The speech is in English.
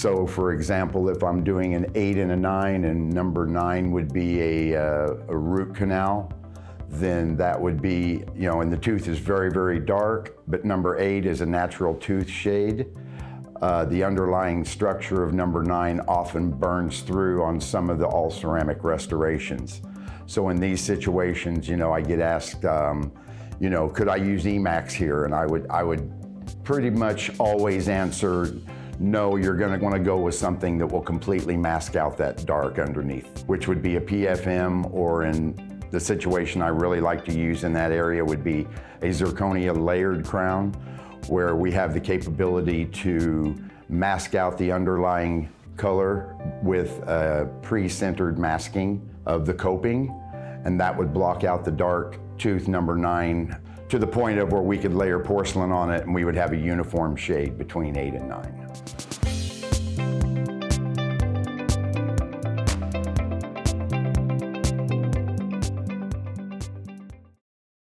So for example, if I'm doing an 8 and a 9 and number 9 would be a root canal, then that would be, and the tooth is very, very dark, but number 8 is a natural tooth shade. The underlying structure of number 9 often burns through on some of the all ceramic restorations. So in these situations, I get asked, could I use Emax here? And I would pretty much always answer, no, you're going to want to go with something that will completely mask out that dark underneath, which would be a PFM, or in the situation I really like to use in that area would be a zirconia layered crown, where we have the capability to mask out the underlying color with a pre-centered masking of the coping, and that would block out the dark tooth number 9 to the point of where we could layer porcelain on it and we would have a uniform shade between 8 and 9.